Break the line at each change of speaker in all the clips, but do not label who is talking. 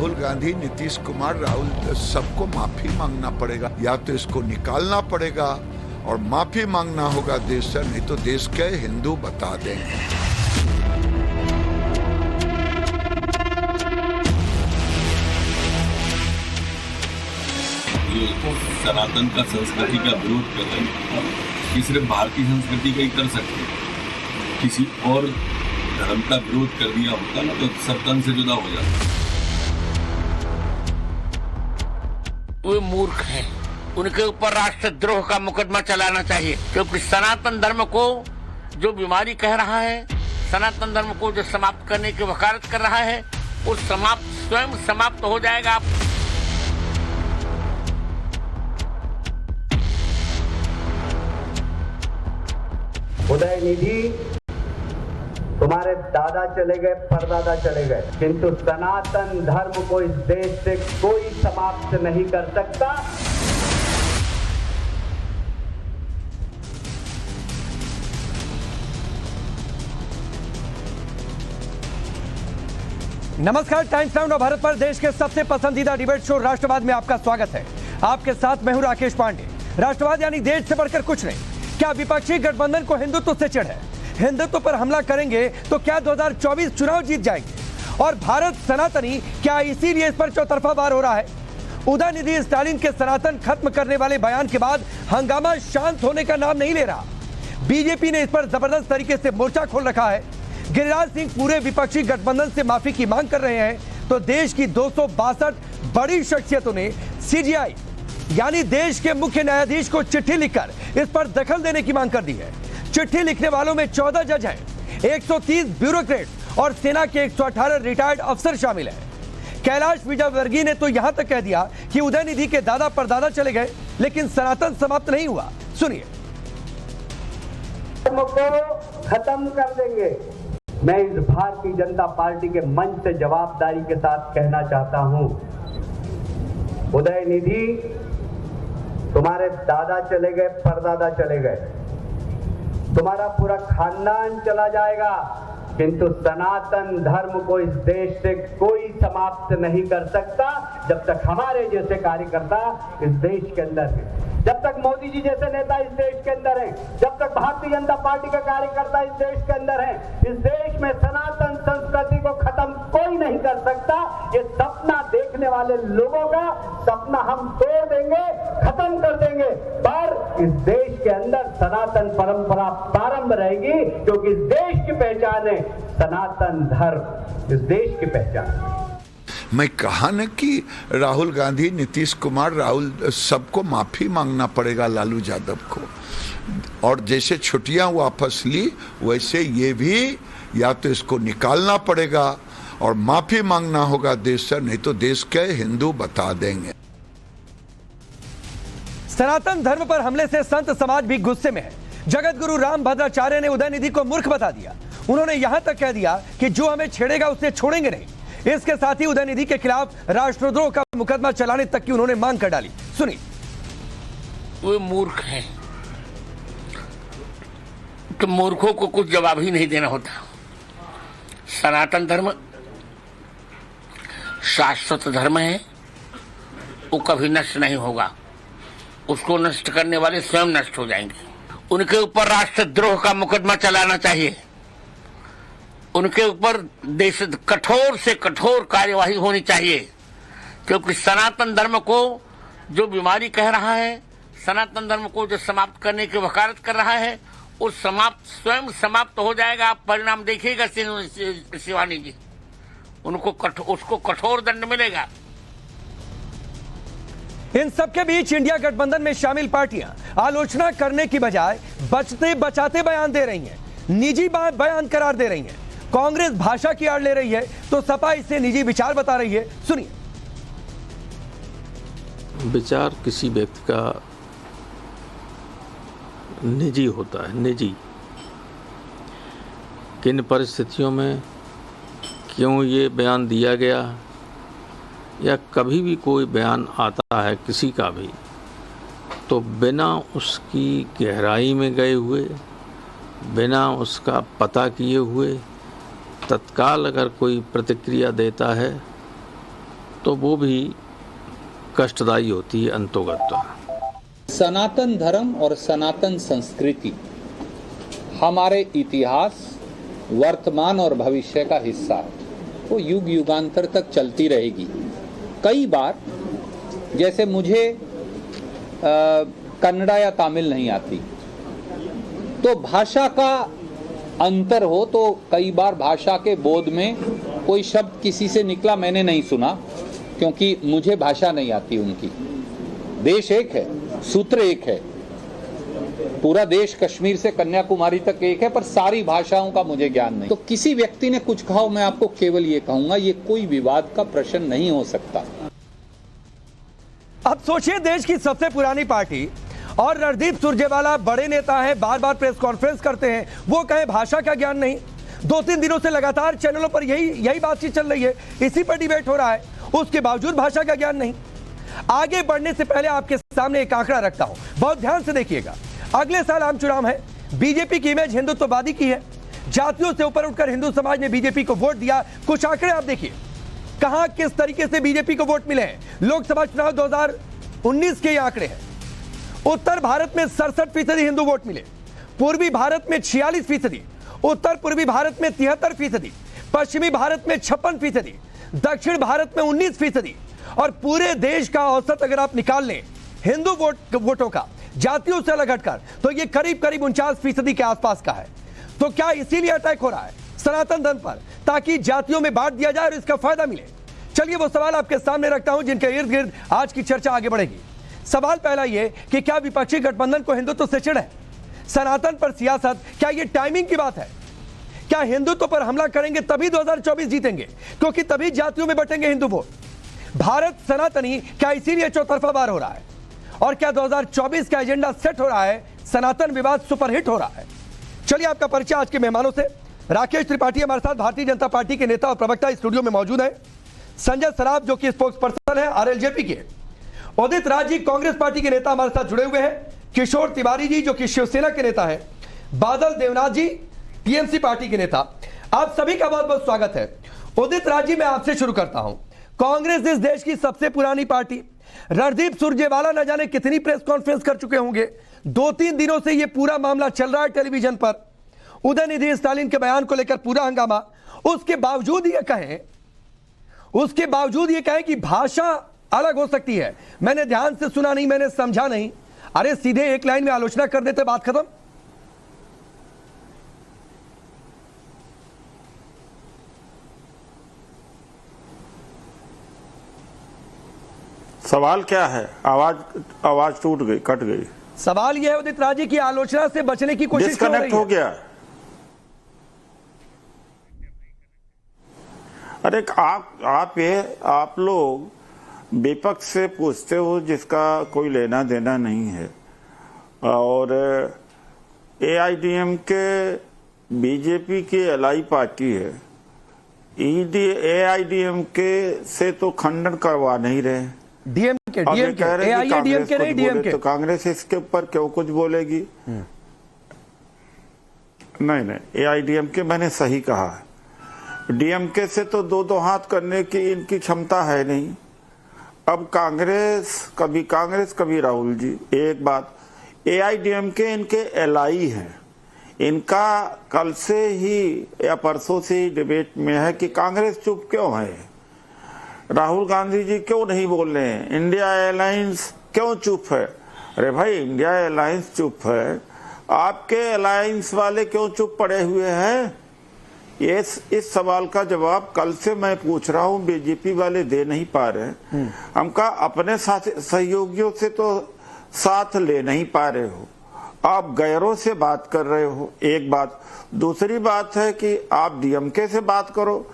राहुल गांधी, नीतीश कुमार, राहुल सबको माफी मांगना पड़ेगा। या तो इसको निकालना पड़ेगा और माफी मांगना होगा देश से, नहीं तो देश के हिंदू बता देंगे।
सनातन का संस्कृति का विरोध कर रहे हैं कि सिर्फ भारतीय संस्कृति का ही कर सकते हैं, किसी और धर्म का विरोध कर दिया होता ना तो सब तन से जुदा हो जाता।
वे मूर्ख हैं, उनके ऊपर राष्ट्रद्रोह का मुकदमा चलाना चाहिए, क्योंकि सनातन धर्म को जो बीमारी कह रहा है, सनातन धर्म को जो समाप्त करने की वकालत कर रहा है, वो स्वयं समाप्त हो जाएगा।
उदयनिधि, तुम्हारे दादा चले गए, परदादा चले गए, किंतु सनातन धर्म को इस देश से कोई समाप्त नहीं कर सकता।
नमस्कार, टाइम्स नाउ और भारत पर देश के सबसे पसंदीदा डिबेट शो राष्ट्रवाद में आपका स्वागत है। आपके साथ मैं हूं राकेश पांडे। राष्ट्रवाद यानी देश से बढ़कर कुछ नहीं। क्या विपक्षी गठबंधन को हिंदुत्व से चिढ़ है? हिंदुत्व पर हमला करेंगे तो क्या 2024 चुनाव जीत जाएंगे? और भारत सनातनी, क्या इसीलिए इस पर चौतरफा वार हो रहा है? उदयनिधि स्टालिन के सनातन खत्म करने वाले बयान के बाद हंगामा शांत होने का नाम नहीं ले रहा। बीजेपी ने इस पर जबरदस्त तरीके से मोर्चा खोल रखा है। गिरिराज सिंह पूरे विपक्षी गठबंधन से माफी की मांग कर रहे हैं, तो देश की 262 बड़ी शख्सियतों ने सीजीआई यानी देश के मुख्य न्यायाधीश को चिट्ठी लिखकर इस पर दखल देने की मांग कर दी है। चिट्ठी लिखने वालों में 14 जज हैं, 130 ब्यूरोक्रेट और सेना के 118 रिटायर्ड अफसर शामिल हैं। कैलाश विजयवर्गीय ने तो यहां तक कह दिया कि उदयनिधि के दादा परदादा चले गए, लेकिन सनातन समाप्त नहीं हुआ। सुनिए।
धर्म को खत्म कर देंगे। मैं इस भारतीय जनता पार्टी के मंच से जवाबदारी के साथ कहना चाहता हूं, उदयनिधि, तुम्हारे दादा चले गए, परदादा चले गए, तुम्हारा पूरा खानदान चला जाएगा, किंतु सनातन धर्म को इस देश से कोई समाप्त नहीं कर सकता जब तक हमारे जैसे कार्यकर्ता इस देश के अंदर है, जब तक मोदी जी जैसे नेता इस देश के अंदर हैं, जब तक भारतीय जनता पार्टी के कार्यकर्ता इस देश के अंदर हैं। इस देश में सनातन संस्कृति को खत्म कोई नहीं कर सकता। ये सपना देखने वाले लोगों का सपना हम तोड़ देंगे, खत्म कर देंगे, पर इस देश के अंदर सनातन परंपरा प्रारंभ रहेगी, क्योंकि इस देश की पहचान है सनातन धर्म, इस देश की पहचान।
मैं कहा न कि राहुल गांधी, नीतीश कुमार, राहुल सबको माफी मांगना पड़ेगा लालू यादव को, और जैसे छुट्टियां वापस ली वैसे ये भी या तो इसको निकालना पड़ेगा और माफी मांगना होगा देश से, नहीं तो देश के हिंदू बता देंगे।
सनातन धर्म पर हमले से संत समाज भी गुस्से में है। जगत गुरु राम भद्राचार्य ने उदयनिधि को मूर्ख बता दिया। उन्होंने यहां तक कह दिया कि जो हमें छेड़ेगा उसे छोड़ेंगे नहीं। इसके साथ ही उदयनिधि के खिलाफ राष्ट्रद्रोह का मुकदमा चलाने तक की उन्होंने मांग कर डाली। सुनिए।
वे मूर्ख हैं, तो मूर्खों को कुछ जवाब ही नहीं देना होता। सनातन धर्म शाश्वत धर्म है, वो कभी नष्ट नहीं होगा। उसको नष्ट करने वाले स्वयं नष्ट हो जाएंगे। उनके ऊपर राष्ट्रद्रोह का मुकदमा चलाना चाहिए। उनके ऊपर देश कठोर से कठोर कार्यवाही होनी चाहिए, क्योंकि सनातन धर्म को जो बीमारी कह रहा है, सनातन धर्म को जो समाप्त करने की वकालत कर रहा है, वो स्वयं समाप्त हो जाएगा। आप परिणाम देखिएगा शिवानी जी, उसको कठोर दंड मिलेगा।
इन सबके बीच इंडिया गठबंधन में शामिल पार्टियां आलोचना करने की बजाय बचते बचाते बयान दे रही हैं, निजी बयान करार दे रही हैं। कांग्रेस भाषा की आड़ ले रही है तो सपा इसे निजी विचार बता रही है। सुनिए।
विचार किसी व्यक्ति का निजी होता है, निजी। किन परिस्थितियों में क्यों ये बयान दिया गया, या कभी भी कोई बयान आता है किसी का भी, तो बिना उसकी गहराई में गए हुए, बिना उसका पता किए हुए तत्काल अगर कोई प्रतिक्रिया देता है तो वो भी कष्टदायी होती है अंतोगत।
सनातन धर्म और सनातन संस्कृति हमारे इतिहास, वर्तमान और भविष्य का हिस्सा है। वो युग युगांतर तक चलती रहेगी। कई बार जैसे मुझे कन्नड़ा या तमिल नहीं आती, तो भाषा का अंतर हो तो कई बार भाषा के बोध में कोई शब्द किसी से निकला मैंने नहीं सुना, क्योंकि मुझे भाषा नहीं आती उनकी। देश एक है, सूत्र एक है, पूरा देश कश्मीर से कन्याकुमारी तक एक है, पर सारी भाषाओं का मुझे ज्ञान नहीं। तो किसी व्यक्ति ने कुछ कहा, मैं आपको केवल ये कहूंगा, ये कोई विवाद का प्रश्न नहीं हो सकता।
अब सोचिए, देश की सबसे पुरानी पार्टी और रणदीप सुरजेवाला बड़े नेता हैं, बार बार प्रेस कॉन्फ्रेंस करते हैं, वो कहे भाषा का ज्ञान नहीं। 2-3 दिनों से लगातार चैनलों पर यही बातचीत चल रही है, इसी पर डिबेट हो रहा है, उसके बावजूद भाषा का ज्ञान नहीं। आगे बढ़ने से पहले आपके सामने एक आंकड़ा रखता हूं, बहुत ध्यान से देखिएगा। अगले साल आम चुनाव है, बीजेपी की इमेज हिंदुत्ववादी की है, जातियों से ऊपर उठकर हिंदू समाज ने बीजेपी को वोट दिया। कुछ आंकड़े आप देखिए, कहां किस तरीके से बीजेपी को वोट मिले हैं। लोकसभा चुनाव 2019 के ये आंकड़े हैं। उत्तर भारत में 67% हिंदू वोट मिले, पूर्वी भारत में 46%, उत्तर पूर्वी भारत में 73%, पश्चिमी भारत में 56%, दक्षिण भारत में 19%, और पूरे देश का औसत अगर आप निकाल लें हिंदू वोटों का जातियों से अलग हटकर, तो ये करीब 49% के आसपास का है। तो क्या इसीलिए अटैक हो रहा है सनातन धर्म पर, ताकि जातियों में बांट दिया जाए और इसका फायदा मिले? चलिए वो सवाल आपके सामने रखता हूं जिनके इर्द गिर्द आज की चर्चा आगे बढ़ेगी। सवाल पहला ये कि क्या विपक्षी गठबंधन को हिंदुत्व से चिढ़ है? सनातन पर सियासत, क्या ये टाइमिंग की बात है? क्या हिंदुत्व पर हमला करेंगे तभी 2024 जीतेंगे, क्योंकि तभी जातियों में बटेंगे हिंदू वोट? भारत सनातनी क्या इसीलिए चौतरफा वार हो रहा है? और क्या 2024 का एजेंडा सेट हो रहा है? सनातन विवाद सुपरहिट हो रहा है? चलिए आपका परिचय आज के मेहमानों से। राकेश त्रिपाठी हमारे साथ, भारतीय जनता पार्टी के नेता और प्रवक्ता स्टूडियो में मौजूद है। संजय सराफ जो कि स्पोक्स पर्सन है आरएलजेपी के। उदित राज जी कांग्रेस पार्टी के नेता हमारे साथ जुड़े हुए हैं। किशोर तिवारी जी जो कि शिवसेना के नेता है। बादल देवनाथ जी टीएमसी पार्टी के नेता। आप सभी का बहुत बहुत स्वागत है। उदित राज जी, मैं आपसे शुरू करता हूं। कांग्रेस इस देश की सबसे पुरानी पार्टी, रणदीप सुरजेवाला न जाने कितनी प्रेस कॉन्फ्रेंस कर चुके होंगे। 2-3 दिनों से यह पूरा मामला चल रहा है टेलीविजन पर, उदयनिधि स्टालिन के बयान को लेकर पूरा हंगामा। उसके बावजूद ये कहें कि भाषा अलग हो सकती है। मैंने ध्यान से सुना नहीं, मैंने समझा नहीं। अरे सीधे एक लाइन में आलोचना कर देते, बात खत्म।
सवाल क्या है? आवाज टूट गई, कट गई।
सवाल यह है उदित राज जी की आलोचना से बचने की कोशिश
डिस्कनेक्ट हो गया। अरे आप लोग विपक्ष से पूछते हो जिसका कोई लेना देना नहीं है, और एआईडीएमके बीजेपी की एलआई पार्टी है। एआईडीएमके से तो खंडन करवा नहीं रहे,
डीएमके नहीं डीएमके।
तो कांग्रेस इसके ऊपर क्यों कुछ बोलेगी? नहीं, एआईडीएमके मैंने सही कहा है। डीएमके से तो दो हाथ करने की इनकी क्षमता है नहीं। अब कांग्रेस कभी राहुल जी। एक बात, एआईडीएमके इनके एलआई हैं। इनका कल से ही या परसों से ही डिबेट में है कि कांग्रेस चुप क्यों है, राहुल गांधी जी क्यों नहीं बोल रहे हैं, इंडिया अलायंस क्यों चुप है। अरे भाई, इंडिया अलायंस चुप है, आपके अलायंस वाले क्यों चुप पड़े हुए हैं? इस सवाल का जवाब कल से मैं पूछ रहा हूं, बीजेपी वाले दे नहीं पा रहे। हमका अपने साथ सहयोगियों से तो साथ ले नहीं पा रहे हो, आप गैरों से बात कर रहे हो। एक बात, दूसरी बात है कि आप डीएमके से बात करो।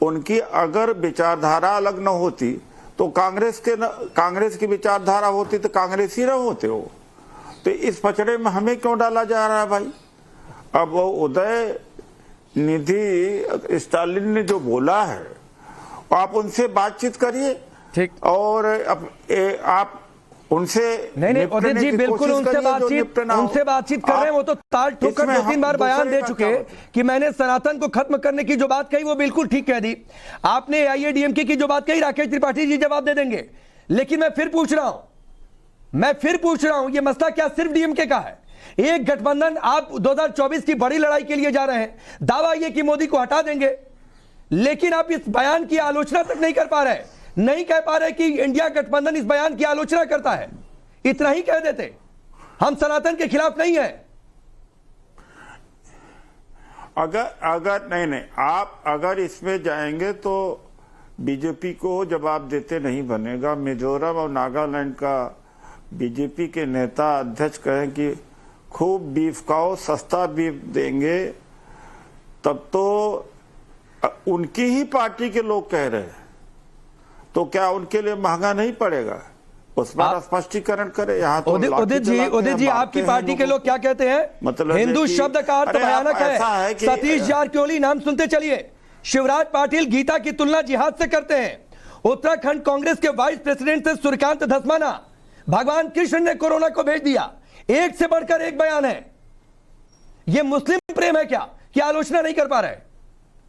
उनकी अगर विचारधारा अलग न होती तो कांग्रेस की विचारधारा होती तो कांग्रेस ही न होते हो। तो इस पचड़े में हमें क्यों डाला जा रहा है भाई? अब वो उदय निधि स्टालिन ने जो बोला है, आप उनसे बातचीत करिए।
ठीक।
और आप उनसे
नहीं उदित जी बिल्कुल उनसे बातचीत कर रहे हैं। वो तो ताल ठोकर 2-3 बार बयान दे चुके कि मैंने सनातन को खत्म करने की जो बात कही वो बिल्कुल ठीक कह दी। आपने AIADMK की जो बात कही राकेश त्रिपाठी जी जवाब दे देंगे, लेकिन मैं फिर पूछ रहा हूं ये मसला क्या सिर्फ डीएमके का है? एक गठबंधन, आप 2024 की बड़ी लड़ाई के लिए जा रहे हैं, दावा यह कि मोदी को हटा देंगे, लेकिन आप इस बयान की आलोचना तक नहीं कर पा रहे, नहीं कह पा रहे कि इंडिया गठबंधन इस बयान की आलोचना करता है। इतना ही कह देते, हम सनातन के खिलाफ नहीं है।
अगर नहीं आप अगर इसमें जाएंगे तो बीजेपी को जवाब देते नहीं बनेगा। मिजोरम और नागालैंड का बीजेपी के नेता अध्यक्ष कहें कि खूब बीफ खाओ, सस्ता बीफ देंगे, तब तो उनकी ही पार्टी के लोग कह रहे हैं, तो क्या उनके लिए महंगा नहीं पड़ेगा? उस पर स्पष्टीकरण करे। यहाँ तो
उदित जी आपकी पार्टी के लोग क्या कहते हैं?
मतलब
हिंदू शब्द का अर्थ भयानक है। सतीश जारकिहोली नाम सुनते चलिए, शिवराज पाटिल गीता की तुलना जिहाद से करते हैं, उत्तराखंड कांग्रेस के वाइस प्रेसिडेंट से सूर्यकांत धस्माना, भगवान कृष्ण ने कोरोना को भेज दिया, एक से बढ़कर एक बयान है। यह मुस्लिम प्रेम है क्या कि आलोचना नहीं कर पा रहे?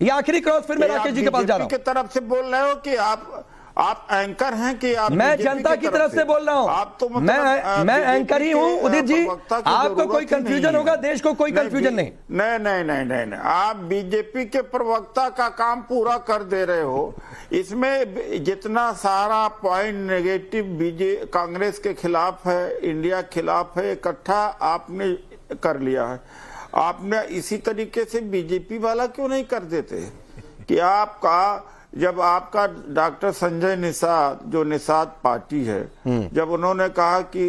ये आखिरी क्रॉस फिर मैं राकेश जी के पास जा रहा हूं।
की तरफ से बोल रहे हो कि आप एंकर हैं कि आप?
मैं जनता की तरफ से बोल रहा हूं।
आप तो
मैं एंकर ही हूं उदित जी, आपको कोई कंफ्यूजन होगा, देश को कोई कंफ्यूजन नहीं।
नहीं, आप बीजेपी के प्रवक्ता का काम पूरा कर दे रहे हो। इसमें जितना सारा पॉइंट नेगेटिव कांग्रेस के खिलाफ है, इंडिया खिलाफ है, इकट्ठा आपने कर लिया है। आपने इसी तरीके से बीजेपी वाला क्यों नहीं कर देते कि जब आपका डॉक्टर संजय निषाद, जो निषाद पार्टी है, जब उन्होंने कहा कि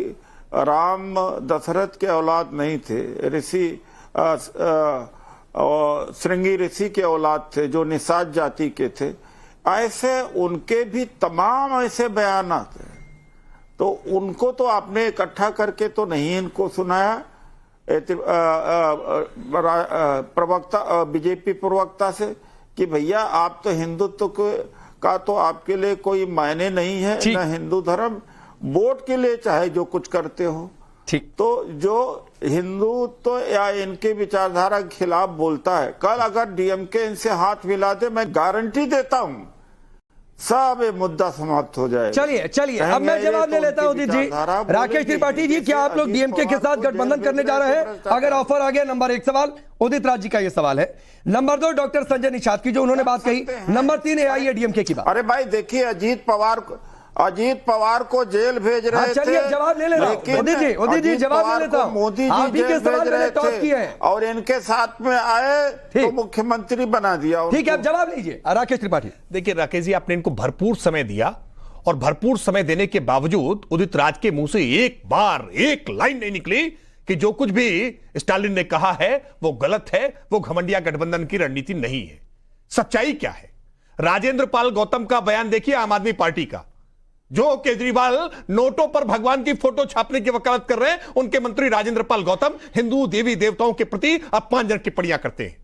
राम दशरथ के औलाद नहीं थे, ऋषि श्रृंगी ऋषि के औलाद थे जो निषाद जाति के थे, ऐसे उनके भी तमाम ऐसे बयान आते हैं। तो उनको तो आपने इकट्ठा करके तो नहीं इनको सुनाया, प्रवक्ता बीजेपी प्रवक्ता से, कि भैया आप तो हिंदुत्व का तो आपके लिए कोई मायने नहीं है, ना हिंदू धर्म, वोट के लिए चाहे जो कुछ करते हो।
ठीक,
तो जो हिंदुत्व या इनके विचारधारा के खिलाफ बोलता है, कल अगर डीएमके इनसे हाथ मिला दे, मैं गारंटी देता हूं सब ये मुद्दा समाप्त हो जाएगा।
चलिए अब मैं जवाब ले लेता हूं उदित जी। राकेश त्रिपाठी जी, क्या आप लोग डीएमके के साथ गठबंधन करने जा रहे हैं? अगर ऑफर आ गया, नंबर 1 सवाल उदित राज जी का ये सवाल है। नंबर 2 डॉक्टर संजय निषाद की जो उन्होंने बात कही। नंबर 3 AIADMK की बात।
अरे भाई देखिए, अजीत पवार को जेल भेज रहे थे।
चलिए जवाब ले लेता हूं उदित जी जवाब ले लेता हूं।
मोदी जी जेल भेज रहे थे और इनके साथ में आए तो मुख्यमंत्री बना दिया।
ठीक है, अब जवाब लीजिए राकेश त्रिपाठी।
देखिए राकेश जी, आपने इनको भरपूर समय दिया और भरपूर समय देने के बावजूद उदित राज के मुंह से एक बार एक लाइन नहीं निकली कि जो कुछ भी स्टालिन ने कहा है वो गलत है, वो घमंडिया गठबंधन की रणनीति नहीं है। सच्चाई क्या है? राजेंद्र पाल गौतम का बयान देखिए, आम आदमी पार्टी का, जो केजरीवाल नोटों पर भगवान की फोटो छापने की वकालत कर रहे हैं, उनके मंत्री राजेंद्र पाल गौतम हिंदू देवी देवताओं के प्रति अपमानजनक टिप्पणियां करते हैं।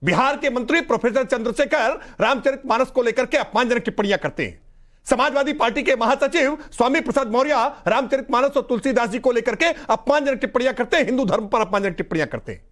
बिहार के मंत्री प्रोफेसर चंद्रशेखर रामचरितमानस को लेकर के अपमानजनक टिप्पणियां करते हैं। समाजवादी पार्टी के महासचिव स्वामी प्रसाद मौर्य रामचरितमानस और तुलसीदास जी को लेकर के अपमानजनक टिप्पणियां करते हैं, हिंदू धर्म पर अपमानजनक टिप्पणियां करते हैं।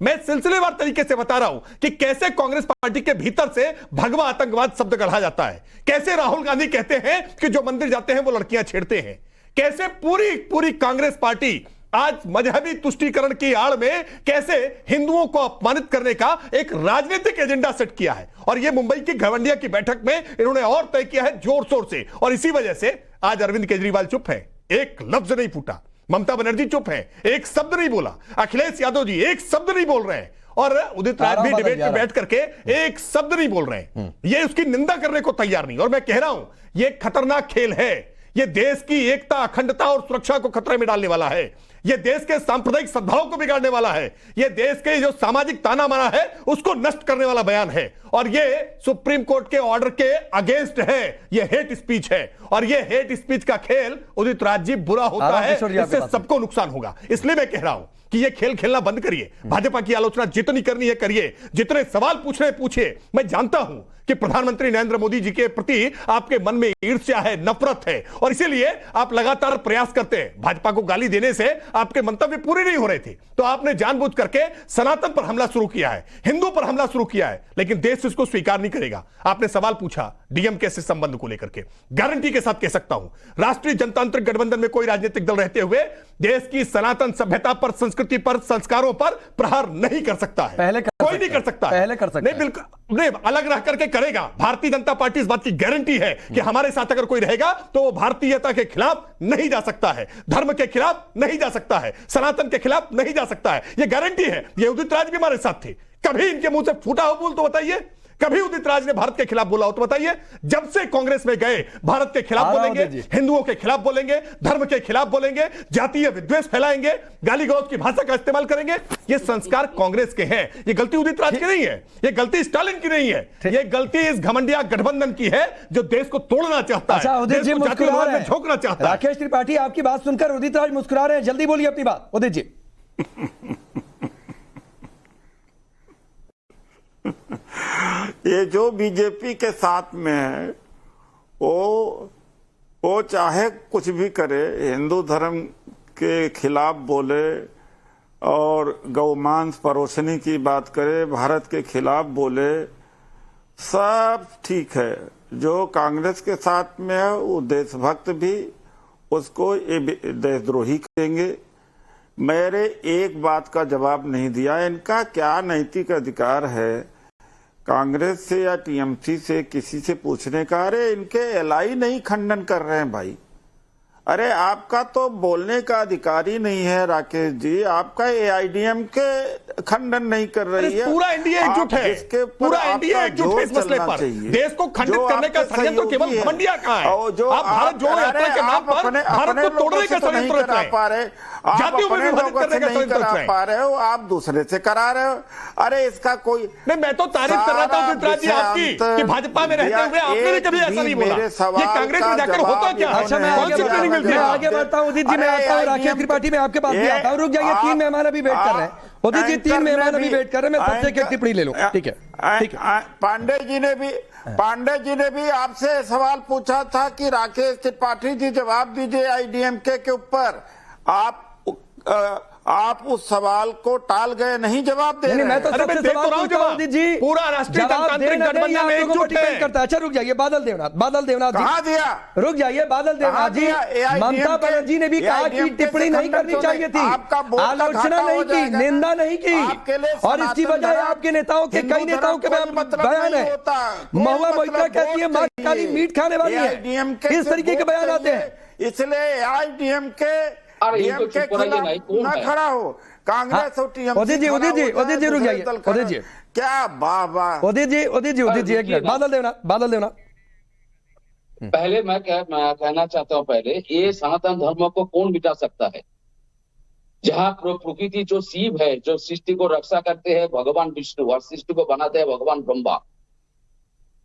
मैं सिलसिलेवार तरीके से बता रहा हूं कि कैसे कांग्रेस पार्टी के भीतर से भगवा आतंकवाद शब्द गढ़ा जाता है, कैसे राहुल गांधी कहते हैं कि जो मंदिर जाते हैं वो लड़कियां छेड़ते हैं, कैसे पूरी कांग्रेस पार्टी आज मजहबी तुष्टीकरण की आड़ में कैसे हिंदुओं को अपमानित करने का एक राजनीतिक एजेंडा सेट किया है। और यह मुंबई की घमंडिया की बैठक में इन्होंने और तय किया है जोर शोर से, और इसी वजह से आज अरविंद केजरीवाल चुप है, एक लफ्ज नहीं फूटा, ममता बनर्जी चुप है, एक शब्द नहीं बोला, अखिलेश यादव जी एक शब्द नहीं बोल रहे हैं, और उदित राज भी डिबेट में बैठ करके एक शब्द नहीं बोल रहे हैं। ये उसकी निंदा करने को तैयार नहीं। और मैं कह रहा हूं ये खतरनाक खेल है, ये देश की एकता, अखंडता और सुरक्षा को खतरे में डालने वाला है, ये देश के सांप्रदायिक सद्भाव को बिगाड़ने वाला है, ये देश के जो सामाजिक ताना माना है उसको नष्ट करने वाला बयान है, और ये सुप्रीम कोर्ट के ऑर्डर के अगेंस्ट है, ये हेट स्पीच है। और ये हेट स्पीच का खेल उदित राज जी बुरा होता
आराम
है,
किशोर जी, आपके
इससे
पास
सबको नुकसान होगा। इसलिए मैं कह रहा हूं कि ये खेल खेलना बंद करिए, भाजपा की आलोचना जितनी करनी है करिए, जितने सवाल पूछने पूछिए। मैं जानता हूं कि प्रधानमंत्री नरेंद्र मोदी जी के प्रति आपके मन में ईर्ष्या है, नफरत है, और इसीलिए आप लगातार प्रयास करते हैं। भाजपा को गाली देने से आपके मंतव्य पूरे नहीं हो रहे थे, तो आपने जानबूझ करके सनातन पर हमला शुरू किया है, हिंदू पर हमला शुरू किया है, लेकिन देश इसको स्वीकार नहीं करेगा। आपने सवाल पूछा डीएमके से संबंध को लेकर के, गारंटी के साथ कह सकता हूं राष्ट्रीय जनतांत्रिक गठबंधन में कोई राजनीतिक दल रहते हुए देश की सनातन सभ्यता पर, संस्कृति पर, संस्कारों पर प्रहार नहीं कर सकता है।
पहले
कोई नहीं कर सकता,
पहले कर सकता
नहीं, बिल्कुल नहीं, अलग रह करके करेगा। भारतीय जनता पार्टी इस बात की गारंटी है कि हमारे साथ अगर कोई रहेगा तो वो भारतीयता के खिलाफ नहीं जा सकता है, धर्म के खिलाफ नहीं जा सकता है, सनातन के खिलाफ नहीं जा सकता है। ये गारंटी है। ये उदित राज भी हमारे साथ थे। कभी इनके मुंह से फूटा हो बोल तो बताइए, कभी उदित राज ने भारत के खिलाफ बोला हो तो बताइए। जब से कांग्रेस में गए भारत के खिलाफ बोलेंगे, हिंदुओं के खिलाफ बोलेंगे, धर्म के खिलाफ बोलेंगे, जातीय विद्वेष फैलाएंगे, गाली गलौज की भाषा का इस्तेमाल करेंगे। ये संस्कार कांग्रेस के हैं। ये गलती उदित राज की नहीं है, ये गलती स्टालिन की नहीं है, ये गलती इस घमंडिया गठबंधन की है जो देश को तोड़ना चाहता है,
उदित जी मुस्कुरा रहे हैं,
झोंकना चाहता है।
राकेश त्रिपाठी आपकी बात सुनकर उदित राज मुस्कुरा रहे हैं, जल्दी बोलिए अपनी बात उदित जी।
ये जो बीजेपी के साथ में है वो चाहे कुछ भी करे, हिंदू धर्म के खिलाफ बोले और गौमांस परोसने की बात करे, भारत के खिलाफ बोले, सब ठीक है। जो कांग्रेस के साथ में है वो देशभक्त भी उसको ये देशद्रोही कहेंगे। मेरे एक बात का जवाब नहीं दिया, इनका क्या नैतिक अधिकार है कांग्रेस से या टीएमसी से किसी से पूछने का? अरे इनके एलआई नहीं खंडन कर रहे हैं भाई। अरे आपका तो बोलने का अधिकार ही नहीं है राकेश जी, आपका एआईडीएम के खंडन नहीं कर रही है।
पूरा एनडीए एकजुट है, पूरा एनडीए एकजुट है इस मसले पर। देश को खंडित करने का षड्यंत्र तो केवल घमंडिया का है। आप भारत जोड़ो यात्रा के नाम पर भारत को तोड़ने का षड्यंत्र रच रहे हैं, जातियों में विभाजित करने का षड्यंत्र रच रहे हैं।
आप दूसरे से करा रहे हो। अरे इसका कोई
नहीं, मैं तो तारीफ कर रहा था उदित राज जी आपकी कि भाजपा में रहते हुए आपने भी कभी ऐसा नहीं बोला। ये कांग्रेस में जाकर होता क्या?
अच्छा, मैं आगे बढ़ता हूं उदित जी, मैं आता हूं राकेश त्रिपाठी, मैं आपके पास भी आता हूं। रुक जाइए, 3 मेहमान अभी वेट कर रहे हैं। उदित जी 3 मेहमान अभी वेट कर रहे हैं, मैं सबसे एक टिप्पणी ले लूं। ठीक है, ठीक है।
पांडे जी ने भी आपसे सवाल पूछा था कि राकेश त्रिपाठी जी जवाब दीजिए आईडीएमके के ऊपर। आप उस सवाल को टाल गए, नहीं जवाब दे रहे।
मैं तो सबसे सवाल पूछता हूं उदित जी,
पूरा राष्ट्रीय जनतांत्रिक गठबंधन में एकजुट है
करता है। अच्छा रुक जाइए, बादल देवनाथ जी
कहा दिया,
रुक जाइए, बादल देवनाथ जी, ममता बनर्जी ने भी कहा कि टिप्पणी नहीं करनी चाहिए थी, आलोचना नहीं की, निंदा नहीं की, और इसकी बजाय आपके नेताओं के, कई नेताओं के बयान है। महुआ मोइत्रा कहती है मां काली मीट खाने वाली है, इस तरीके के बयान आते हैं।
इसलिए आईडीएमके के खिलाफ न खड़ा हो कांग्रेस और टीएमसी।
उदित जी रुक जाइए, उदित जी
क्या वाह
उदित जी एक मिनट, बादल देवनाथ
पहले मैं कहना चाहता हूं, पहले ये सनातन धर्म को कौन मिटा सकता है? जहां प्रकृति जो शिव है, जो सृष्टि को रक्षा करते हैं भगवान विष्णु, और सृष्टि को बनाते हैं भगवान ब्रह्मा,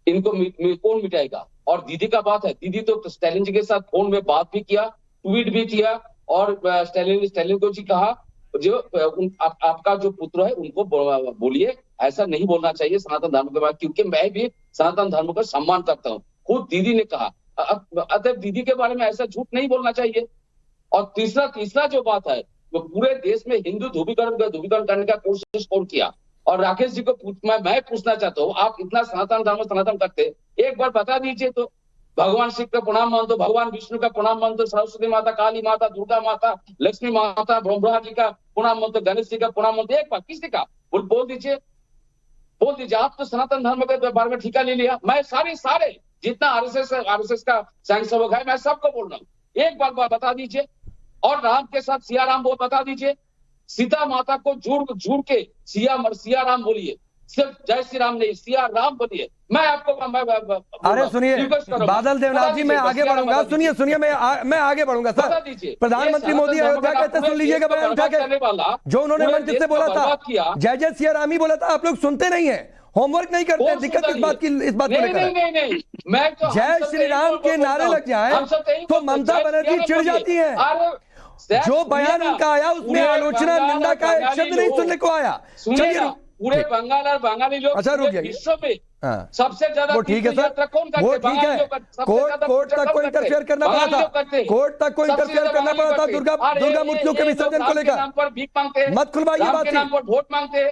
इनको कौन मिटाएगा? और दीदी का बात है, दीदी तो स्टालिन जी के साथ फोन में बात भी किया, ट्वीट भी किया, और स्टालिन को जी कहा जो आपका जो पुत्र है उनको बोलिए, ऐसा नहीं बोलना चाहिए सनातन धर्म के बारे में, क्योंकि मैं भी सनातन धर्म का सम्मान करता हूँ। खुद दीदी ने कहा, अतः दीदी के बारे में ऐसा झूठ नहीं बोलना चाहिए। और तीसरा जो बात है, वो पूरे देश में हिंदू ध्रुवीकरण करने का कोशिश कौन किया? और राकेश जी को मैं पूछना चाहता हूँ, आप इतना सनातन करते, एक बार बता दीजिए तो। भगवान शिव का प्रणाम मानते, भगवान विष्णु का प्रणाम मानते, सरस्वती माता, काली माता, दुर्गा माता, लक्ष्मी माता, ब्रह्मा जी का प्रणाम मानते, गणेश जी का प्रणाम मानते, एक बार किसी का बोल दीजिए। आप तो सनातन धर्म के बारे में ठीका ले लिया। मैं सारे जितना आरएसएस का स्वयंसेवक है, मैं सबको बोल रहा हूँ, एक बार बता दीजिए। और राम के साथ सिया राम बता दीजिए। सीता माता को जुड़ के सिया राम बोलिए, सिर्फ जय श्री राम नहीं, सिया राम बोलिए। मैं आपको
अरे सुनिए बादल देवनाथ जी, मैं आगे बढ़ूंगा, सुनिए मैं आगे बढ़ूंगा सर। प्रधानमंत्री मोदी अयोध्या कहते, सुन लीजिएगा बयान उठा के, जो उन्होंने मंच से बोला था जय जय सिया राम ही बोला था, आप लोग सुनते नहीं है। होमवर्क नहीं करते, दिक्कत इस बात को लेकर है।
नहीं, मैं तो
जय श्री राम के नारे लग जाए तो ममता बनर्जी चिढ़ जाती है। जो बयान इनका आया उसमें आलोचना निंदा का एक शब्द नहीं सुनने को आया। चलिए
पूरे बंगाल और बंगाली लोग
अच्छा रुक जाइए,
विश्व में सबसे ज्यादा
वो ठीक है सर, वो ठीक है। कोर्ट तक को इंटरफेयर करना पड़ा था, कोर्ट तक को इंटरफेयर करना पड़ा था दुर्गा मूर्तियों के विसर्जन को लेकर। मत खुलवाइए बात,
वोट मांगते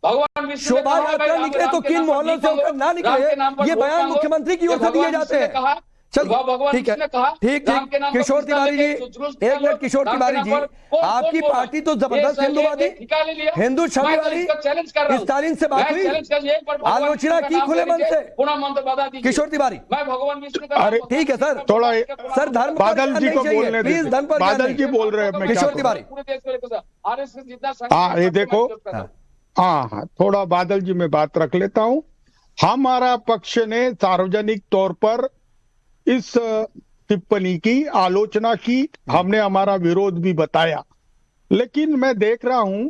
भगवान विष्णु
शोभा यात्रा निकले तो किन मोहल्लों से होकर ना निकले, ये बयान मुख्यमंत्री की ओर से दिए जाते हैं। चलिए ठीक है, ठीक किशोर तिवारी जी, एक मिनट किशोर तिवारी जी, आपकी पार्टी तो जबरदस्त हिंदूवादी, हिंदू छवि वाली, स्टालिन से बात हुई, आलोचना की खुले मन से किशोर तिवारी।
मैं भगवान विष्णु का
ठीक है सर, थोड़ा
सर धर्म
बादल जी को बोलने
प्लीज, धर्म पर
बादल जी बोल रहे हैं
किशोर तिवारी।
आरएसएस जितना
हाँ ये देखो, हाँ थोड़ा बादल जी में बात रख लेता हूँ। हमारा पक्ष ने सार्वजनिक तौर पर इस टिप्पणी की आलोचना की, हमने हमारा विरोध भी बताया, लेकिन मैं देख रहा हूं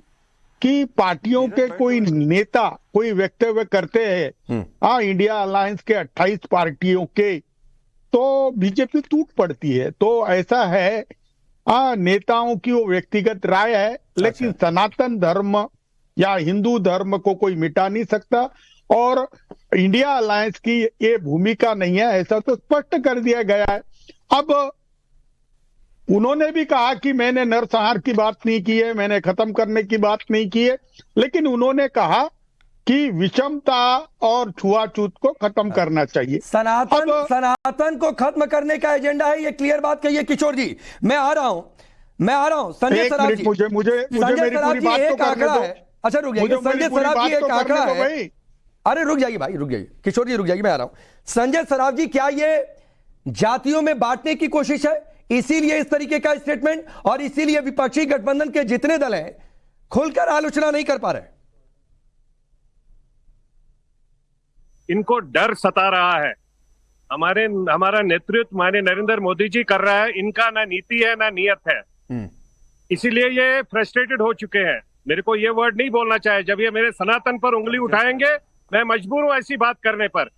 कि पार्टियों के कोई नेता कोई वक्तव्य करते हैं इंडिया अलायंस के 28 पार्टियों के, तो बीजेपी टूट पड़ती है। तो ऐसा है नेताओं की वो व्यक्तिगत राय है, लेकिन सनातन धर्म या हिंदू धर्म को कोई मिटा नहीं सकता और इंडिया अलायंस की ये भूमिका नहीं है, ऐसा तो स्पष्ट कर दिया गया है। अब उन्होंने भी कहा कि मैंने नरसंहार की बात नहीं की है, मैंने खत्म करने की बात नहीं की है, लेकिन उन्होंने कहा कि विषमता और छुआछूत को खत्म करना चाहिए।
सनातन को खत्म करने का एजेंडा है, ये क्लियर बात कही है किशोर जी। मैं आ रहा हूं संजय सराफ जी,
मुझे मेरी पूरी बात तो करने दो।
अच्छा रुक जाइए, संजय सराफ जी एक आंकड़ा है, अरे रुक जाइए भाई, रुक जाइए किशोर जी, रुक जाइए, मैं आ रहा हूं। संजय सराफ जी, क्या ये जातियों में बांटने की कोशिश है, इसीलिए इस तरीके का स्टेटमेंट, और इसीलिए विपक्षी गठबंधन के जितने दल हैं खुलकर आलोचना नहीं कर पा रहे?
इनको डर सता रहा है। हमारा नेतृत्व माननीय नरेंद्र मोदी जी कर रहा है, इनका ना नीति है ना नियत है, इसीलिए ये फ्रस्ट्रेटेड हो चुके हैं। मेरे को ये वर्ड नहीं बोलना चाहिए, जब ये मेरे सनातन पर उंगली उठाएंगे मैं मजबूर हूं ऐसी बात करने पर।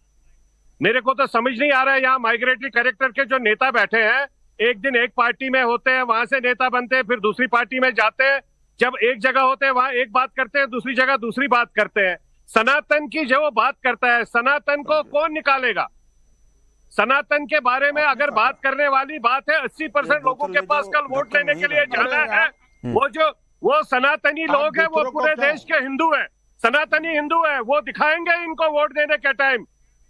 मेरे को तो समझ नहीं आ रहा है, यहाँ माइग्रेटरी कैरेक्टर के जो नेता बैठे हैं, एक दिन एक पार्टी में होते हैं, वहां से नेता बनते हैं, फिर दूसरी पार्टी में जाते हैं, जब एक जगह होते हैं वहां एक बात करते हैं, दूसरी जगह दूसरी बात करते हैं। सनातन की जो बात करता है, सनातन को कौन निकालेगा? सनातन के बारे में अगर बात करने वाली बात है, 80% लोगों के पास कल वोट लेने के लिए जाना है, वो सनातनी लोग हैं, वो पूरे देश के हिंदू हैं, सनातनी हिंदू हैं, वो दिखाएंगे इनको वोट देने के टाइम,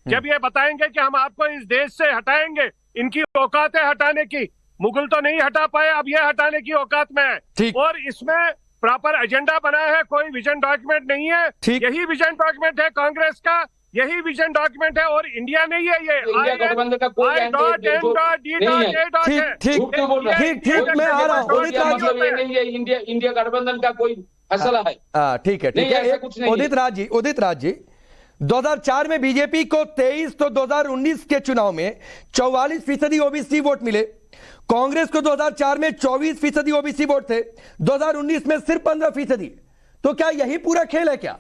जब ये बताएंगे कि हम आपको इस देश से हटाएंगे। इनकी औकात है हटाने की, मुगल तो नहीं हटा पाए, अब ये हटाने की औकात में है, और इसमें प्रॉपर एजेंडा बना है, कोई विजन डॉक्यूमेंट नहीं है। यही विजन डॉक्यूमेंट है कांग्रेस का, यही विजन डॉक्यूमेंट है, और इंडिया नहीं है ये।
इंडिया गठबंधन का कोई
ठीक, मैं आ रहा हूँ,
इंडिया गठबंधन का कोई फैसला है।
ठीक है, उदित राज जी 2004 में बीजेपी को 23 तो 2019 के चुनाव में 44% ओबीसी वोट मिले, कांग्रेस को 2004 में 24% ओबीसी वोट थे, 2019 में सिर्फ 15%। तो क्या यही पूरा खेल है क्या?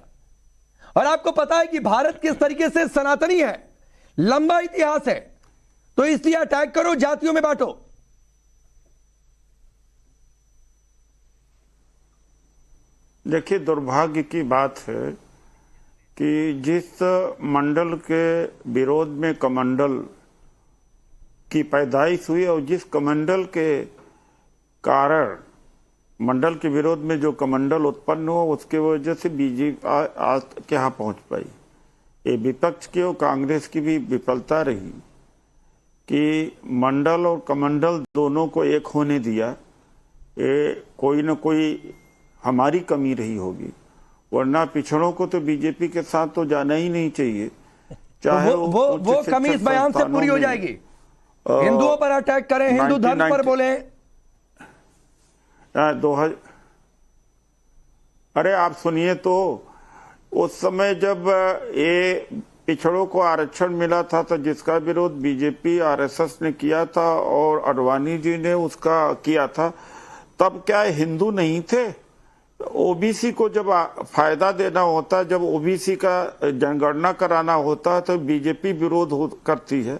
और आपको पता है कि भारत किस तरीके से सनातनी है, लंबा इतिहास है, तो इसलिए अटैक करो, जातियों में बांटो।
देखिए, दुर्भाग्य की बात है कि जिस मंडल के विरोध में कमंडल की पैदाइश हुई और जिस कमंडल के कारण मंडल के विरोध में जो कमंडल उत्पन्न हुआ, उसके वजह से बीजेपी आज क्या पहुंच पाई। ये विपक्ष की और कांग्रेस की भी विफलता रही कि मंडल और कमंडल दोनों को एक होने दिया। ये कोई न कोई हमारी कमी रही होगी, वरना पिछड़ों को तो बीजेपी के साथ तो जाना ही नहीं चाहिए। चाहे
वो कमी इस बयान से पूरी हो जाएगी। हिंदुओं पर अटैक करें, हिंदू धर्म पर बोले।
अरे आप सुनिए तो, उस समय जब ये पिछड़ों को आरक्षण मिला था तो जिसका विरोध बीजेपी आरएसएस ने किया था और अडवाणी जी ने उसका किया था, तब क्या हिंदू नहीं थे? ओबीसी को जब फायदा देना होता है, जब ओबीसी का जनगणना कराना होता है तो बीजेपी विरोध करती है,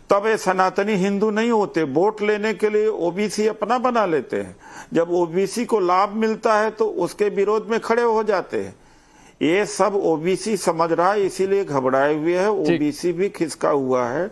तब ये सनातनी हिंदू नहीं होते, वोट लेने के लिए ओबीसी अपना बना लेते हैं। जब ओबीसी को लाभ मिलता है तो उसके विरोध में खड़े हो जाते हैं। ये सब ओबीसी समझ रहा है, इसीलिए घबराए हुए है। ओबीसी भी खिसका हुआ है।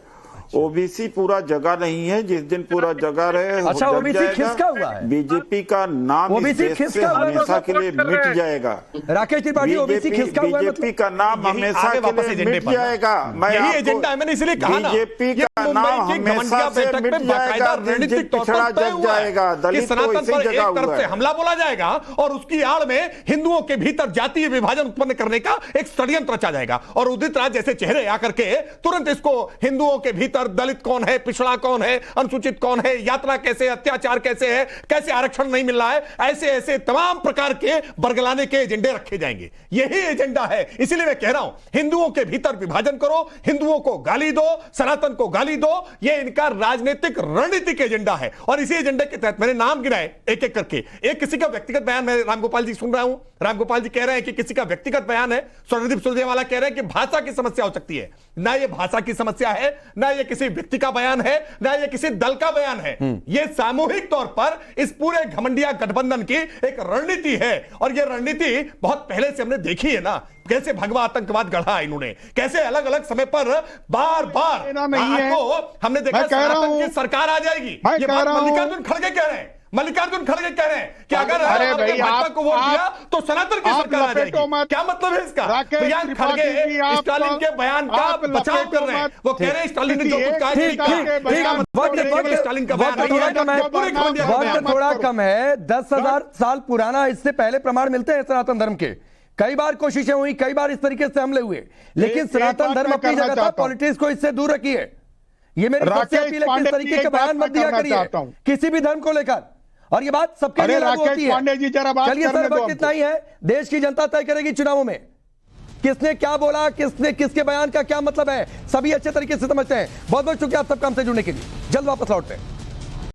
ओबीसी पूरा जगह नहीं है, जिस दिन पूरा जगह रहे
अच्छा, ओबीसी खिसका हुआ है।
बीजेपी का नाम इस देश से हमेशा के लिए मिट जाएगा।
राकेश त्रिपाठी, ओबीसी खिसका हुआ है,
बीजेपी का नाम हमेशा के लिए मिट जाएगा।
यही एजेंडा है, मैंने इसलिए कहा ना,
बीजेपी का नाम हमेशा से मिट जाएगा। पिछड़ा जग जाएगा, दलित को इसी जगह हुआ है।
हमला बोला जाएगा और उसकी आड़ में हिंदुओं के भीतर जातीय विभाजन उत्पन्न करने का एक षड्यंत्र रचा जाएगा और उदित राज जैसे चेहरे आकर के तुरंत इसको हिंदुओं के भीतर दलित कौन है, पिछड़ा कौन है, अनुसूचित कौन है, यात्रा कैसे, अत्याचार कैसे है, कैसे आरक्षण नहीं मिल रहा है, ऐसे ऐसे तमाम प्रकार के बरगलाने के एजेंडे रखे जाएंगे। यही एजेंडा है। इसीलिए मैं कह रहा हूं, हिंदुओं के भीतर विभाजन करो, हिंदुओं को गाली दो, सनातन को गाली दो, यह इनका राजनीतिक रणनीतिक एजेंडा है। और इसी एजेंडे के तहत मैंने नाम गिनाए एक एक करके। एक किसी का व्यक्तिगत बयान मैं रामगोपाल जी सुन रहा हूं, रामगोपाल जी कह रहे हैं कि किसी का व्यक्तिगत बयान है। स्वर्णदीप सुरजेवाला कह रहे हैं कि भाषा की समस्या हो सकती है। ना ये भाषा की समस्या है, ना ये किसी व्यक्ति का बयान है, ना ये किसी दल का बयान है। ये सामूहिक तौर पर इस पूरे घमंडिया गठबंधन की एक रणनीति है। और ये रणनीति बहुत पहले से हमने देखी है ना, कैसे भगवा आतंकवाद गढ़ा इन्होंने, कैसे अलग अलग समय पर बार बार हमने देखा सनातन की सरकार आ जाएगी। ये बात मल्लिकार्जुन खड़गे कह रहे हैं, मल्लिकार्जुन खड़गे कह रहे हैं कि अगर भाजपा को वोट दिया तो सनातन की सरकार आ जाएगी। क्या मतलब है इसका? प्रियंक खड़गे स्टालिन के बयान का बचाव कर रहे हैं। वो कह रहे हैं स्टालिन ने जो कुछ कहा स्टालिन का बयान
थोड़ा कम है। 10,000 साल पुराना इससे पहले प्रमाण मिलते हैं सनातन धर्म के। कई बार कोशिशें हुई, कई बार इस तरीके से हमले हुए, लेकिन सनातन धर्म अपनी जगह था। पॉलिटिक्स को इससे दूर रखिए। ये मेरी सबसे अपील है कि इस तरीके के बयान मत दिया करिए किसी भी धर्म को लेकर। और ये बात सबके लिए लागू होती है। चलिए सर, वक्त इतना ही है। देश की जनता तय करेगी चुनावों में किसने क्या बोला, किसने किसके बयान का क्या मतलब है। सभी अच्छे तरीके से समझते हैं। बहुत बहुत शुक्रिया आप सबका हमसे जुड़ने के लिए। जल्द वापस लौटते हैं।